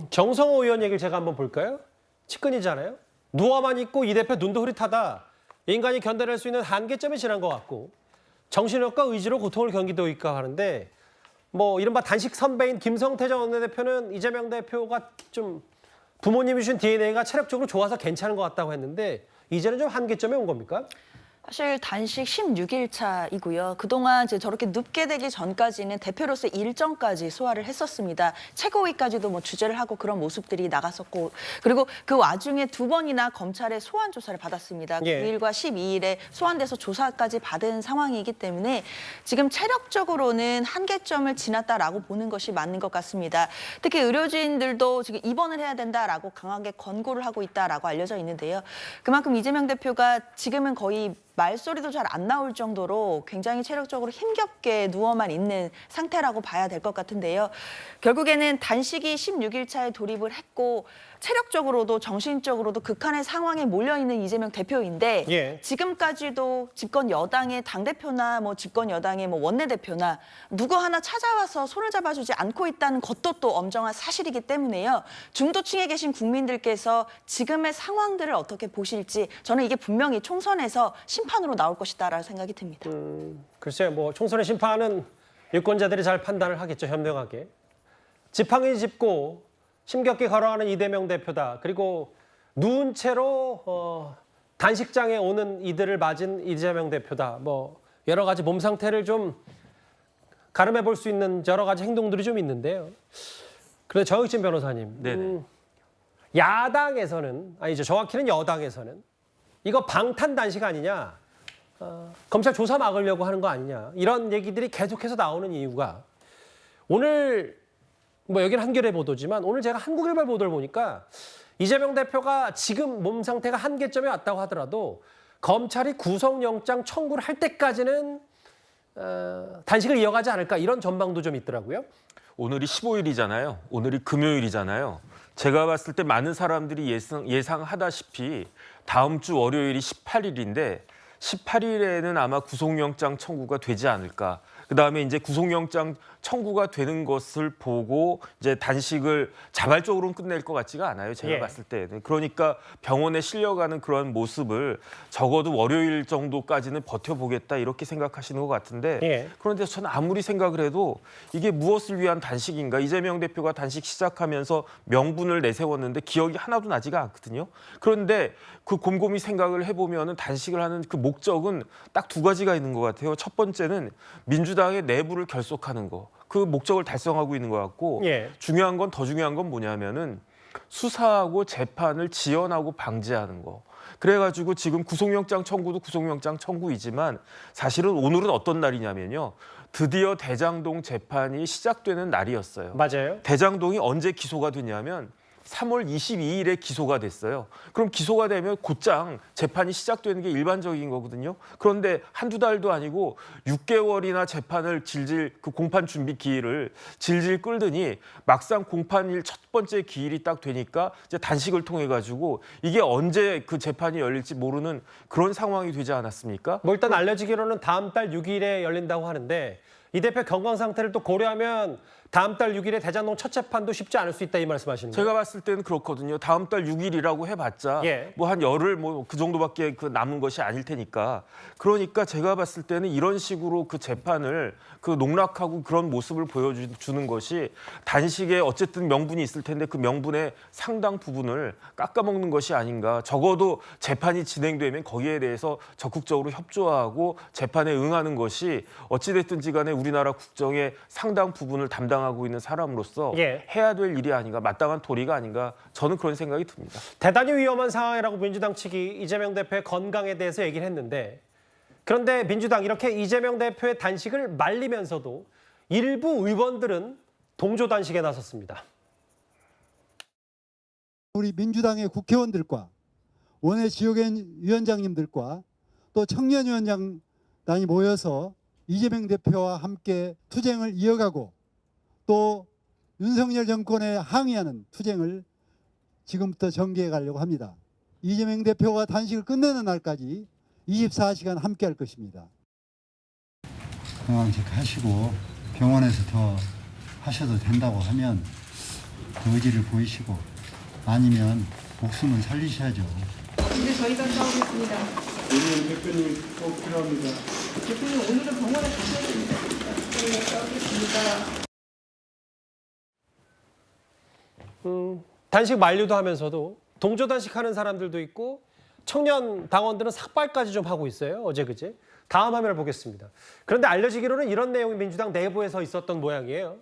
정성호 의원 얘기를 제가 한번 볼까요? 측근이잖아요. 누워만 있고 이 대표 눈도 흐릿하다. 인간이 견뎌낼 수 있는 한계점에 지난 것 같고 정신력과 의지로 고통을 견디고 있까 하는데 뭐 이른바 단식 선배인 김성태 전 원내대표는 이재명 대표가 좀 부모님이 주신 DNA가 체력적으로 좋아서 괜찮은 것 같다고 했는데 이제는 좀 한계점에 온 겁니까? 사실 단식 16일 차이고요. 그동안 이제 저렇게 눕게 되기 전까지는 대표로서 일정까지 소화를 했었습니다. 최고위까지도 뭐 주재를 하고 그런 모습들이 나갔었고 그리고 그 와중에 2번이나 검찰의 소환 조사를 받았습니다. 예. 9일과 12일에 소환돼서 조사까지 받은 상황이기 때문에 지금 체력적으로는 한계점을 지났다라고 보는 것이 맞는 것 같습니다. 특히 의료진들도 지금 입원을 해야 된다라고 강하게 권고를 하고 있다라고 알려져 있는데요. 그만큼 이재명 대표가 지금은 거의 말소리도 잘 안 나올 정도로 굉장히 체력적으로 힘겹게 누워만 있는 상태라고 봐야 될 것 같은데요. 결국에는 단식이 16일 차에 돌입을 했고 체력적으로도 정신적으로도 극한의 상황에 몰려있는 이재명 대표인데 예. 지금까지도 집권 여당의 당대표나 뭐 집권 여당의 뭐 원내대표나 누구 하나 찾아와서 손을 잡아주지 않고 있다는 것도 또 엄정한 사실이기 때문에요. 중도층에 계신 국민들께서 지금의 상황들을 어떻게 보실지 저는 이게 분명히 총선에서 심판으로 나올 것이다라는 생각이 듭니다. 글쎄요, 뭐 총선의 심판은 유권자들이 잘 판단을 하겠죠, 현명하게. 지팡이 짚고 힘겹게 걸어가는 이재명 대표다. 그리고 누운 채로 단식장에 오는 이들을 맞은 이재명 대표다. 뭐 여러 가지 몸 상태를 좀 가름해 볼 수 있는 여러 가지 행동들이 좀 있는데요. 그런데 정혁진 변호사님, 야당에서는 아니죠, 정확히는 여당에서는 이거 방탄 단식 아니냐, 검찰 조사 막으려고 하는 거 아니냐 이런 얘기들이 계속해서 나오는 이유가 오늘 뭐 여기는 한겨레 보도지만 오늘 제가 한국일보 보도를 보니까 이재명 대표가 지금 몸 상태가 한계점에 왔다고 하더라도 검찰이 구속영장 청구를 할 때까지는 단식을 이어가지 않을까 이런 전망도 좀 있더라고요. 오늘이 15일이잖아요. 오늘이 금요일이잖아요. 제가 봤을 때 많은 사람들이 예상하다시피 다음 주 월요일이 18일인데 18일에는 아마 구속영장 청구가 되지 않을까. 그다음에 이제 구속영장 청구가 되는 것을 보고 이제 단식을 자발적으로는 끝낼 것 같지가 않아요. 제가 예. 봤을 때는. 그러니까 병원에 실려가는 그런 모습을 적어도 월요일 정도까지는 버텨보겠다 이렇게 생각하시는 것 같은데 예. 그런데 저는 아무리 생각을 해도 이게 무엇을 위한 단식인가. 이재명 대표가 단식 시작하면서 명분을 내세웠는데 기억이 하나도 나지가 않거든요. 그런데 그 곰곰이 생각을 해보면 단식을 하는 그 목적은 딱 2가지가 있는 것 같아요. 첫 번째는 민주당의 내부를 결속하는 거. 그 목적을 달성하고 있는 것 같고 예. 더 중요한 건 뭐냐면은 수사하고 재판을 지연하고 방지하는 거. 그래가지고 지금 구속영장 청구도 구속영장 청구이지만 사실은 오늘은 어떤 날이냐면요. 드디어 대장동 재판이 시작되는 날이었어요. 맞아요. 대장동이 언제 기소가 됐냐면 3월 22일에 기소가 됐어요. 그럼 기소가 되면 곧장 재판이 시작되는 게 일반적인 거거든요. 그런데 한두 달도 아니고 6개월이나 재판을 그 공판 준비 기일을 질질 끌더니 막상 공판일 첫 번째 기일이 딱 되니까 이제 단식을 통해 가지고 이게 언제 그 재판이 열릴지 모르는 그런 상황이 되지 않았습니까? 뭐 일단 알려지기로는 다음 달 6일에 열린다고 하는데 이 대표 건강 상태를 또 고려하면 다음 달 6일에 대장동 첫 재판도 쉽지 않을 수 있다 이 말씀하시는 거예요? 제가 봤을 때는 그렇거든요. 다음 달 6일이라고 해봤자 예. 뭐 한 열흘 뭐 그 정도밖에 그 남은 것이 아닐 테니까. 그러니까 제가 봤을 때는 이런 식으로 그 재판을 그 농락하고 그런 모습을 보여주는 것이 단식에 어쨌든 명분이 있을 텐데 그 명분의 상당 부분을 깎아먹는 것이 아닌가. 적어도 재판이 진행되면 거기에 대해서 적극적으로 협조하고 재판에 응하는 것이 어찌됐든지 간에 우리나라 국정의 상당 부분을 담당하고 있는 사람으로서 예. 해야 될 일이 아닌가, 마땅한 도리가 아닌가, 저는 그런 생각이 듭니다. 대단히 위험한 상황이라고 민주당 측이 이재명 대표의 건강에 대해서 얘기를 했는데 그런데 민주당 이렇게 이재명 대표의 단식을 말리면서도 일부 의원들은 동조 단식에 나섰습니다. 우리 민주당의 국회의원들과 원외 지역위원장님들과 또 청년위원장단이 모여서 이재명 대표와 함께 투쟁을 이어가고 또 윤석열 정권에 항의하는 투쟁을 지금부터 전개해 가려고 합니다. 이재명 대표가 단식을 끝내는 날까지 24시간 함께할 것입니다. 건강식 하시고 병원에서 더 하셔도 된다고 하면 그 의지를 보이시고 아니면 목숨은 살리셔야죠. 근데 저희가 싸우겠습니다. 오늘 대표님 꼭 필요합니다. 대표님 오늘은 병원에 가셔야 됩니다. 저희가 싸우겠습니다. 단식 만료도 하면서도 동조 단식하는 사람들도 있고 청년 당원들은 삭발까지 좀 하고 있어요. 어제 그제. 다음 화면을 보겠습니다. 그런데 알려지기로는 이런 내용이 민주당 내부에서 있었던 모양이에요.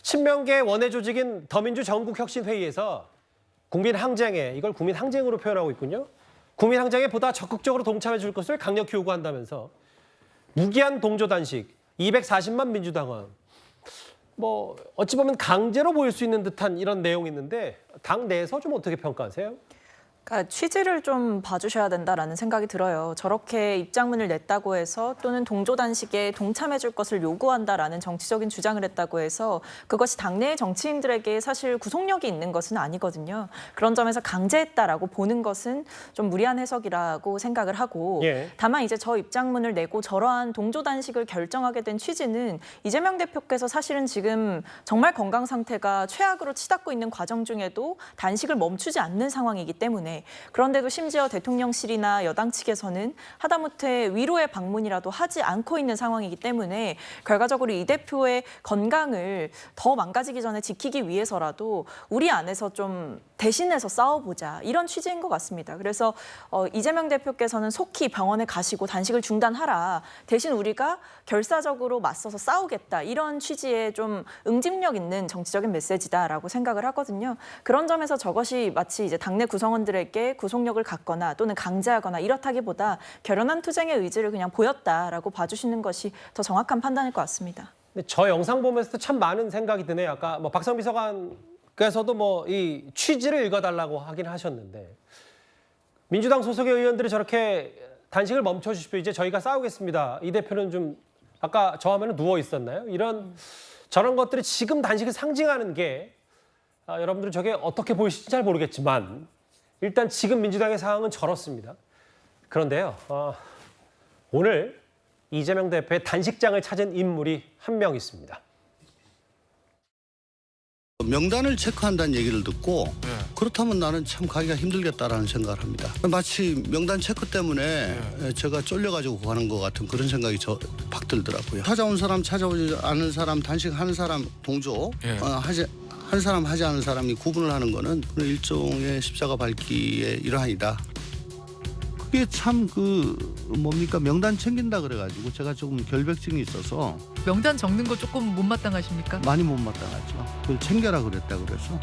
친명계 원외 조직인 더민주 전국혁신회의에서 국민항쟁에, 이걸 국민항쟁으로 표현하고 있군요. 국민항쟁에 보다 적극적으로 동참해 줄 것을 강력히 요구한다면서 무기한 동조 단식 240만 민주당원. 뭐 어찌 보면 강제로 보일 수 있는 듯한 이런 내용이 있는데 당 내에서 좀 어떻게 평가하세요? 그러니까 취지를 좀 봐주셔야 된다라는 생각이 들어요. 저렇게 입장문을 냈다고 해서 또는 동조 단식에 동참해 줄 것을 요구한다라는 정치적인 주장을 했다고 해서 그것이 당내의 정치인들에게 사실 구속력이 있는 것은 아니거든요. 그런 점에서 강제했다라고 보는 것은 좀 무리한 해석이라고 생각을 하고 예. 다만 이제 저 입장문을 내고 저러한 동조 단식을 결정하게 된 취지는 이재명 대표께서 사실은 지금 정말 건강 상태가 최악으로 치닫고 있는 과정 중에도 단식을 멈추지 않는 상황이기 때문에 그런데도 심지어 대통령실이나 여당 측에서는 하다못해 위로의 방문이라도 하지 않고 있는 상황이기 때문에 결과적으로 이 대표의 건강을 더 망가지기 전에 지키기 위해서라도 우리 안에서 좀 대신해서 싸워보자 이런 취지인 것 같습니다. 그래서 이재명 대표께서는 속히 병원에 가시고 단식을 중단하라. 대신 우리가 결사적으로 맞서서 싸우겠다. 이런 취지의 좀 응집력 있는 정치적인 메시지다라고 생각을 하거든요. 그런 점에서 저것이 마치 이제 당내 구성원들에게 구속력을 갖거나 또는 강제하거나 이렇다기보다 결연한 투쟁의 의지를 그냥 보였다라고 봐주시는 것이 더 정확한 판단일 것 같습니다. 근데 저 영상 보면서도 참 많은 생각이 드네요. 아까 뭐 박성 비서관께서도 뭐 이 취지를 읽어달라고 하긴 하셨는데 민주당 소속의 의원들이 저렇게 단식을 멈춰주십시오. 이제 저희가 싸우겠습니다. 이 대표는 좀 아까 저 화면에 누워 있었나요? 저런 것들이 지금 단식을 상징하는 게 여러분들 저게 어떻게 보이실지 잘 모르겠지만 일단 지금 민주당의 상황은 저렇습니다. 그런데요, 오늘 이재명 대표의 단식장을 찾은 인물이 한 명 있습니다. 명단을 체크한다는 얘기를 듣고 그렇다면 나는 참 가기가 힘들겠다라는 생각을 합니다. 마치 명단 체크 때문에 제가 쫄려가지고 가는 것 같은 그런 생각이 팍 들더라고요. 찾아온 사람, 찾아오지 않은 사람, 단식하는 사람 동조 한 사람 하지 않은 사람이 구분을 하는 거는 일종의 십자가 밟기의 일환이다. 그게 참 명단 챙긴다 그래가지고 제가 조금 결백증이 있어서 명단 적는 거 조금 못마땅하십니까? 많이 못마땅하죠. 그걸 챙겨라 그랬다 그래서.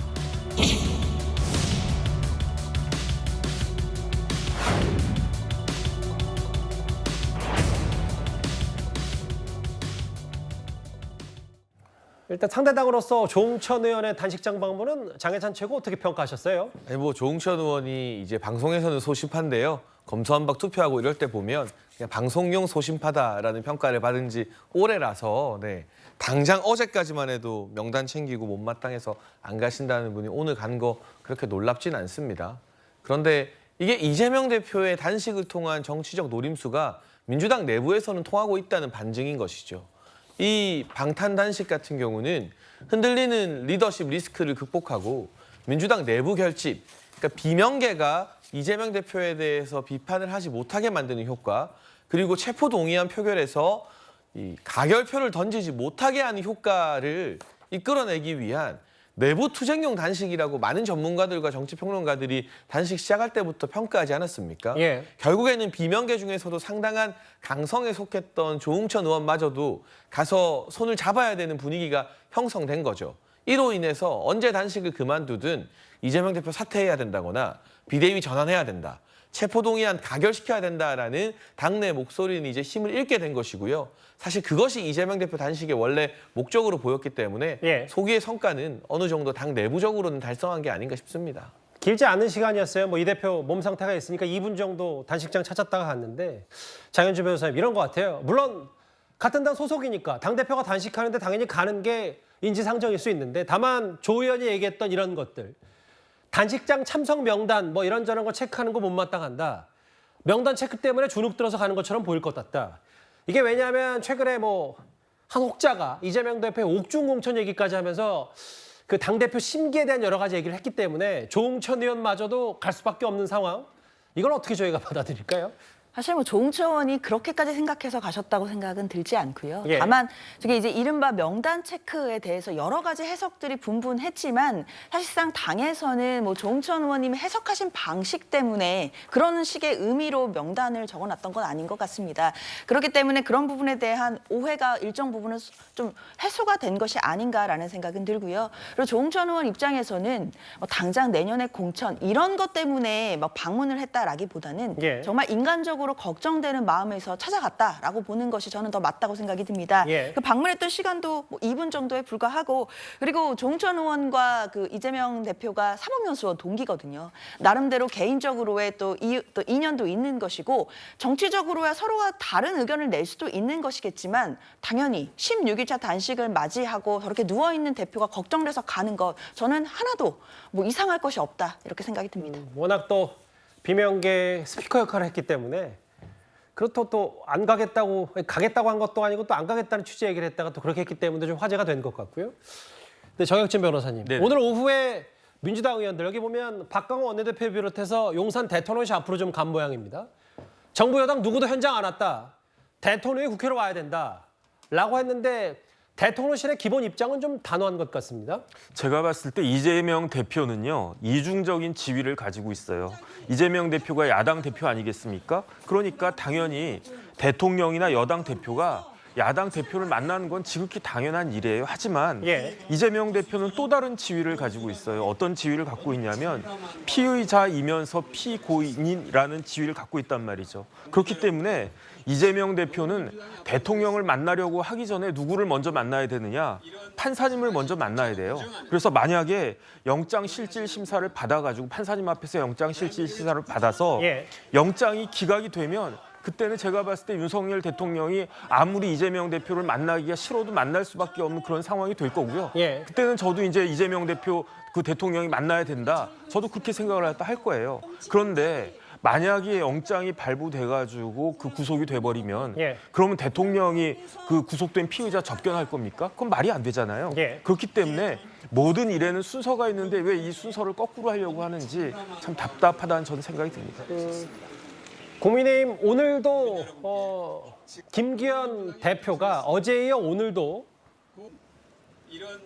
일단 상대당으로서 조응천 의원의 단식장 방문은 장해찬 최고 어떻게 평가하셨어요? 아니 뭐 조응천 의원이 이제 방송에서는 소심한데요. 검소한박 투표하고 이럴 때 보면 그냥 방송용 소심파다라는 평가를 받은 지 오래라서 당장 어제까지만 해도 명단 챙기고 못마땅해서 안 가신다는 분이 오늘 간 거 그렇게 놀랍진 않습니다. 그런데 이게 이재명 대표의 단식을 통한 정치적 노림수가 민주당 내부에서는 통하고 있다는 반증인 것이죠. 이 방탄 단식 같은 경우는 흔들리는 리더십 리스크를 극복하고 민주당 내부 결집, 그러니까 비명계가 이재명 대표에 대해서 비판을 하지 못하게 만드는 효과, 그리고 체포 동의안 표결에서 이 가결표를 던지지 못하게 하는 효과를 이끌어내기 위한 내부 투쟁용 단식이라고 많은 전문가들과 정치평론가들이 단식 시작할 때부터 평가하지 않았습니까? 예. 결국에는 비명계 중에서도 상당한 강성에 속했던 조응천 의원마저도 가서 손을 잡아야 되는 분위기가 형성된 거죠. 이로 인해서 언제 단식을 그만두든 이재명 대표 사퇴해야 된다거나 비대위 전환해야 된다. 체포동의안 가결시켜야 된다라는 당내 목소리는 이제 힘을 잃게 된 것이고요. 사실 그것이 이재명 대표 단식의 원래 목적으로 보였기 때문에 소기의 성과는 어느 정도 당 내부적으로는 달성한 게 아닌가 싶습니다. 길지 않은 시간이었어요. 뭐 이 대표 몸 상태가 있으니까 2분 정도 단식장 찾았다가 갔는데 장현주 변호사님 이런 것 같아요. 물론 같은 당 소속이니까 당대표가 단식하는데 당연히 가는 게 인지상정일 수 있는데 다만 조 의원이 얘기했던 이런 것들. 단식장 참석 명단 뭐 이런저런 거 체크하는 거 못마땅한다. 명단 체크 때문에 주눅 들어서 가는 것처럼 보일 것 같다. 이게 왜냐하면 최근에 뭐 한 혹자가 이재명 대표의 옥중공천 얘기까지 하면서 그 당대표 심기에 대한 여러 가지 얘기를 했기 때문에 조응천 의원마저도 갈 수밖에 없는 상황. 이걸 어떻게 저희가 받아들일까요? 사실 뭐 조응천 의원이 그렇게까지 생각해서 가셨다고 생각은 들지 않고요. 예. 다만 저게 이제 이른바 명단 체크에 대해서 여러 가지 해석들이 분분했지만 사실상 당에서는 뭐 조응천 의원님이 해석하신 방식 때문에 그런 식의 의미로 명단을 적어놨던 건 아닌 것 같습니다. 그렇기 때문에 그런 부분에 대한 오해가 일정 부분은 좀 해소가 된 것이 아닌가라는 생각은 들고요. 그리고 조응천 의원 입장에서는 뭐 당장 내년에 공천 이런 것 때문에 막 방문을 했다라기보다는 예. 정말 인간적으로 걱정되는 마음에서 찾아갔다라고 보는 것이 저는 더 맞다고 생각이 듭니다. 예. 그 방문했던 시간도 뭐 2분 정도에 불과하고 그리고 조응천 의원과 그 이재명 대표가 사법연수원 동기거든요. 나름대로 개인적으로의 또 인연도 있는 것이고 정치적으로야 서로가 다른 의견을 낼 수도 있는 것이겠지만 당연히 16일차 단식을 맞이하고 저렇게 누워있는 대표가 걱정돼서 가는 것 저는 하나도 뭐 이상할 것이 없다 이렇게 생각이 듭니다. 워낙 또 비명계 스피커 역할을 했기 때문에 그렇다고 또 안 가겠다고 한 것도 아니고 또 안 가겠다는 취지 얘기를 했다가 또 그렇게 했기 때문에 좀 화제가 된 것 같고요. 근데 정혁진 변호사님, 네. 오늘 오후에 민주당 의원들 여기 보면 박강원 원내대표 비롯해서 용산 대통령실 앞으로 좀 간 모양입니다. 정부 여당 누구도 현장 안 왔다. 대통령이 국회로 와야 된다라고 했는데 대통령실의 기본 입장은 좀 단호한 것 같습니다. 제가 봤을 때 이재명 대표는요, 이중적인 지위를 가지고 있어요. 이재명 대표가 야당 대표 아니겠습니까? 그러니까 당연히 대통령이나 여당 대표가 야당 대표를 만나는 건 지극히 당연한 일이에요. 하지만 예. 이재명 대표는 또 다른 지위를 가지고 있어요. 어떤 지위를 갖고 있냐면 피의자이면서 피고인이라는 지위를 갖고 있단 말이죠. 그렇기 때문에 이재명 대표는 대통령을 만나려고 하기 전에 누구를 먼저 만나야 되느냐? 판사님을 먼저 만나야 돼요. 그래서 만약에 영장실질심사를 받아가지고 판사님 앞에서 영장실질심사를 받아서 예. 영장이 기각이 되면 그때는 제가 봤을 때 윤석열 대통령이 아무리 이재명 대표를 만나기가 싫어도 만날 수밖에 없는 그런 상황이 될 거고요. 예. 그때는 저도 이제 이재명 대표 그 대통령이 만나야 된다. 저도 그렇게 생각을 할 거예요. 그런데 만약에 영장이 발부돼가지고 그 구속이 돼버리면 예. 그러면 대통령이 그 구속된 피의자 접견할 겁니까? 그건 말이 안 되잖아요. 예. 그렇기 때문에 모든 일에는 순서가 있는데 왜 이 순서를 거꾸로 하려고 하는지 참 답답하다는 저는 생각이 듭니다. 국민의힘 오늘도 김기현 대표가 어제에 이어 오늘도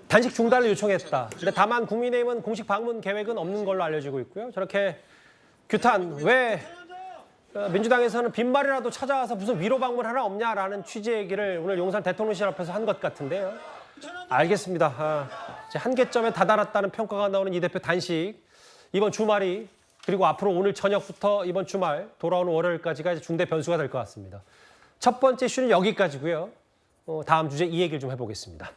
단식 중단을 요청했다. 근데 다만 국민의힘은 공식 방문 계획은 없는 걸로 알려지고 있고요. 저렇게 규탄 왜 민주당에서는 빈말이라도 찾아와서 무슨 위로 방문 하나 없냐라는 취지의 얘기를 오늘 용산 대통령실 앞에서 한 것 같은데요. 알겠습니다. 이제 한계점에 다다랐다는 평가가 나오는 이 대표 단식 이번 주말이 그리고 앞으로 오늘 저녁부터 이번 주말 돌아오는 월요일까지가 이제 중대 변수가 될 것 같습니다. 첫 번째 이슈는 여기까지고요. 다음 주제 이 얘기를 좀 해보겠습니다.